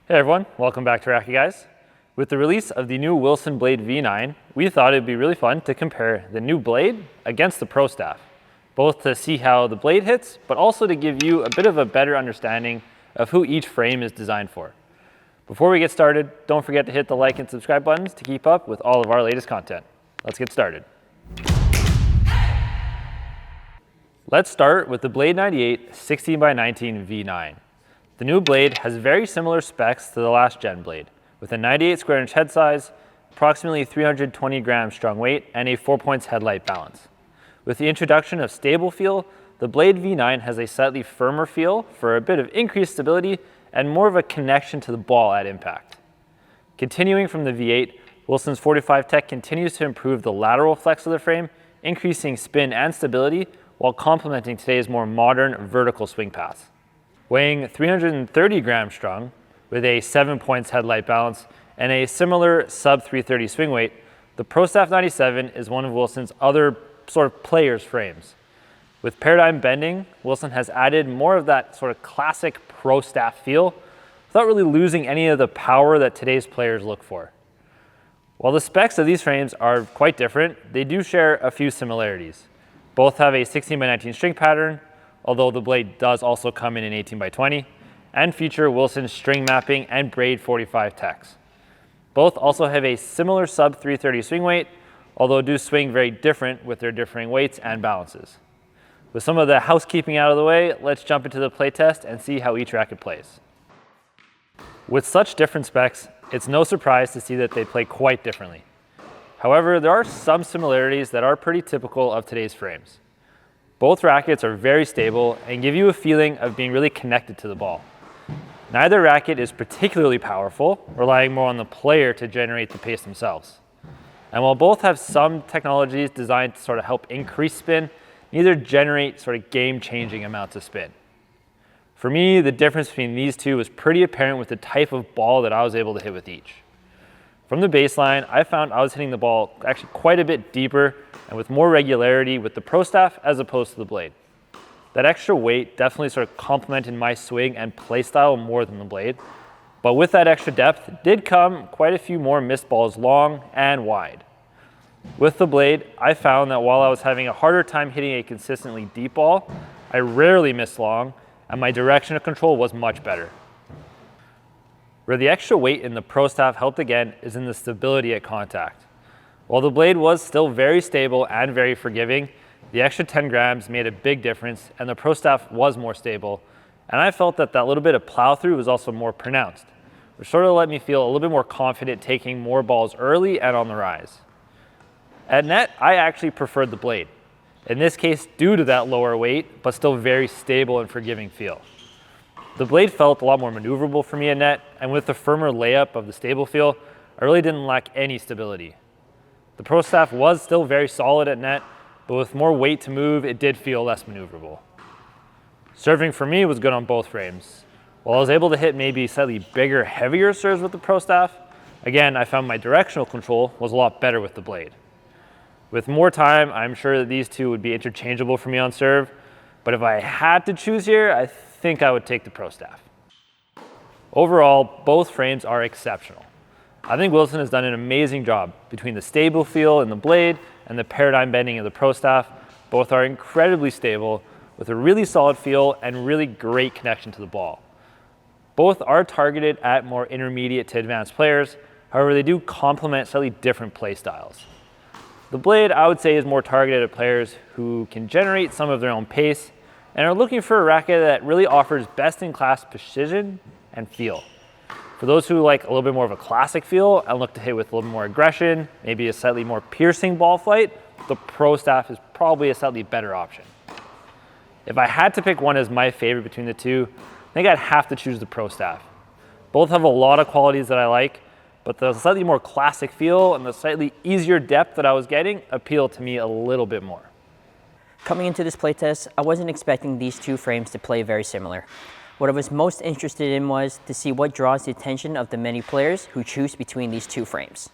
Hey everyone, welcome back to RacquetGuys. With the release of the new Wilson Blade V9, we thought it'd be really fun to compare the new blade against the Pro Staff, both to see how the blade hits, but also to give you a bit of a better understanding of who each frame is designed for. Before we get started, don't forget to hit the like and subscribe buttons to keep up with all of our latest content. Let's get started. Let's start with the Blade 98 16x19 V9. The new blade has very similar specs to the last gen blade, with a 98 square inch head size, approximately 320 grams strong weight, and a 4-points headlight balance. With the introduction of stable feel, the Blade V9 has a slightly firmer feel for a bit of increased stability and more of a connection to the ball at impact. Continuing from the V8, Wilson's 45 Tech continues to improve the lateral flex of the frame, increasing spin and stability while complementing today's more modern vertical swing paths. Weighing 330 grams strong, with a 7-points headlight balance and a similar sub 330 swing weight, the Pro Staff 97 is one of Wilson's other sort of players' frames. With paradigm bending, Wilson has added more of that sort of classic Pro Staff feel without really losing any of the power that today's players look for. While the specs of these frames are quite different, they do share a few similarities. Both have a 16x19 string pattern, although the blade does also come in an 18x20, and feature Wilson's string mapping and braid 45 techs. Both also have a similar sub 330 swing weight, although do swing very different with their differing weights and balances. With some of the housekeeping out of the way, let's jump into the playtest and see how each racket plays. With such different specs, it's no surprise to see that they play quite differently. However, there are some similarities that are pretty typical of today's frames. Both rackets are very stable and give you a feeling of being really connected to the ball. Neither racket is particularly powerful, relying more on the player to generate the pace themselves. And while both have some technologies designed to sort of help increase spin, neither generate sort of game-changing amounts of spin. For me, the difference between these two was pretty apparent with the type of ball that I was able to hit with each. From the baseline, I found I was hitting the ball actually quite a bit deeper and with more regularity with the Pro Staff as opposed to the blade. That extra weight definitely sort of complemented my swing and play style more than the blade, but with that extra depth did come quite a few more missed balls long and wide. With the blade, I found that while I was having a harder time hitting a consistently deep ball, I rarely missed long, and my direction of control was much better. Where the extra weight in the Pro Staff helped again is in the stability at contact. While the blade was still very stable and very forgiving, the extra 10 grams made a big difference and the Pro Staff was more stable, and I felt that that little bit of plow through was also more pronounced, which sort of let me feel a little bit more confident taking more balls early and on the rise. At net, I actually preferred the blade, in this case due to that lower weight, but still very stable and forgiving feel. The blade felt a lot more maneuverable for me at net, and with the firmer layup of the stable feel, I really didn't lack any stability. The Pro Staff was still very solid at net, but with more weight to move, it did feel less maneuverable. Serving for me was good on both frames. While I was able to hit maybe slightly bigger, heavier serves with the Pro Staff, again, I found my directional control was a lot better with the blade. With more time, I'm sure that these two would be interchangeable for me on serve, but if I had to choose here, I think I would take the Pro Staff. Overall, both frames are exceptional. I think Wilson has done an amazing job between the stable feel in the blade and the paradigm bending of the Pro Staff. Both are incredibly stable with a really solid feel and really great connection to the ball. Both are targeted at more intermediate to advanced players. However, they do complement slightly different play styles. The blade, I would say, is more targeted at players who can generate some of their own pace and are looking for a racket that really offers best-in-class precision and feel. For those who like a little bit more of a classic feel and look to hit with a little more aggression, maybe a slightly more piercing ball flight, the Pro Staff is probably a slightly better option. If I had to pick one as my favorite between the two, I think I'd have to choose the Pro Staff. Both have a lot of qualities that I like, but the slightly more classic feel and the slightly easier depth that I was getting appeal to me a little bit more. Coming into this playtest, I wasn't expecting these two frames to play very similar. What I was most interested in was to see what draws the attention of the many players who choose between these two frames.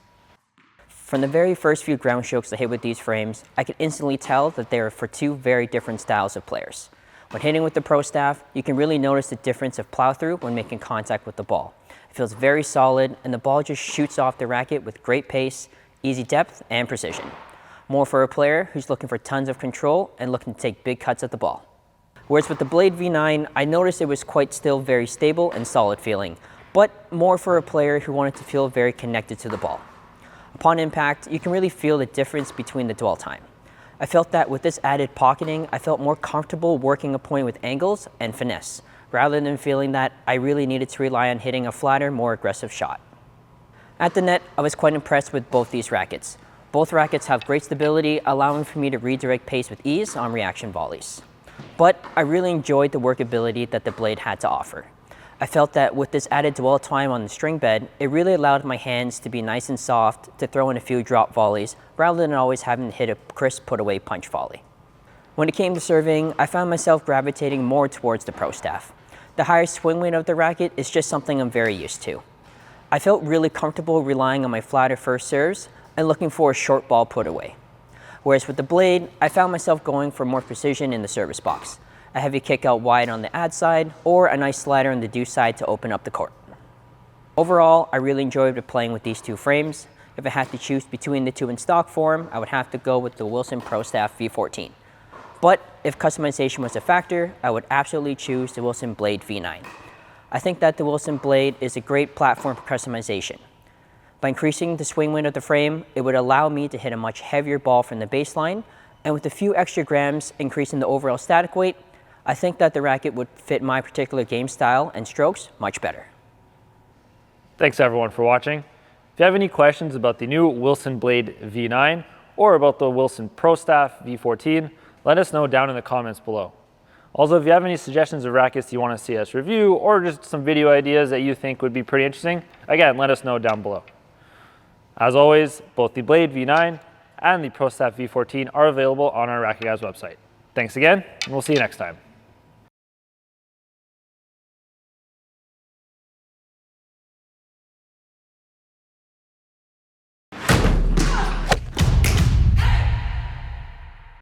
From the very first few ground strokes I hit with these frames, I could instantly tell that they are for two very different styles of players. When hitting with the Pro Staff, you can really notice the difference of plow through when making contact with the ball. It feels very solid, and the ball just shoots off the racket with great pace, easy depth, and precision. More for a player who's looking for tons of control and looking to take big cuts at the ball. Whereas with the Blade V9, I noticed it was quite still very stable and solid feeling, but more for a player who wanted to feel very connected to the ball. Upon impact, you can really feel the difference between the dwell time. I felt that with this added pocketing, I felt more comfortable working a point with angles and finesse, rather than feeling that I really needed to rely on hitting a flatter, more aggressive shot. At the net, I was quite impressed with both these rackets. Both rackets have great stability, allowing for me to redirect pace with ease on reaction volleys. But I really enjoyed the workability that the Blade had to offer. I felt that with this added dwell time on the string bed, it really allowed my hands to be nice and soft to throw in a few drop volleys rather than always having to hit a crisp put-away punch volley. When it came to serving, I found myself gravitating more towards the pro staff. The higher swing weight of the racket is just something I'm very used to. I felt really comfortable relying on my flatter first serves and looking for a short ball put away. Whereas with the Blade, I found myself going for more precision in the service box. A heavy kick out wide on the ad side, or a nice slider on the deuce side to open up the court. Overall, I really enjoyed playing with these two frames. If I had to choose between the two in stock form, I would have to go with the Wilson Pro Staff v14. But if customization was a factor, I would absolutely choose the Wilson Blade V9. I think that the Wilson Blade is a great platform for customization. By increasing the swing weight of the frame, it would allow me to hit a much heavier ball from the baseline, and with a few extra grams increasing the overall static weight, I think that the racket would fit my particular game style and strokes much better. Thanks everyone for watching. If you have any questions about the new Wilson Blade V9 or about the Wilson Pro Staff V14, let us know down in the comments below. Also, if you have any suggestions of rackets you want to see us review or just some video ideas that you think would be pretty interesting, again, let us know down below. As always, both the Blade V9 and the Pro Staff V14 are available on our RacquetGuys website. Thanks again, and we'll see you next time.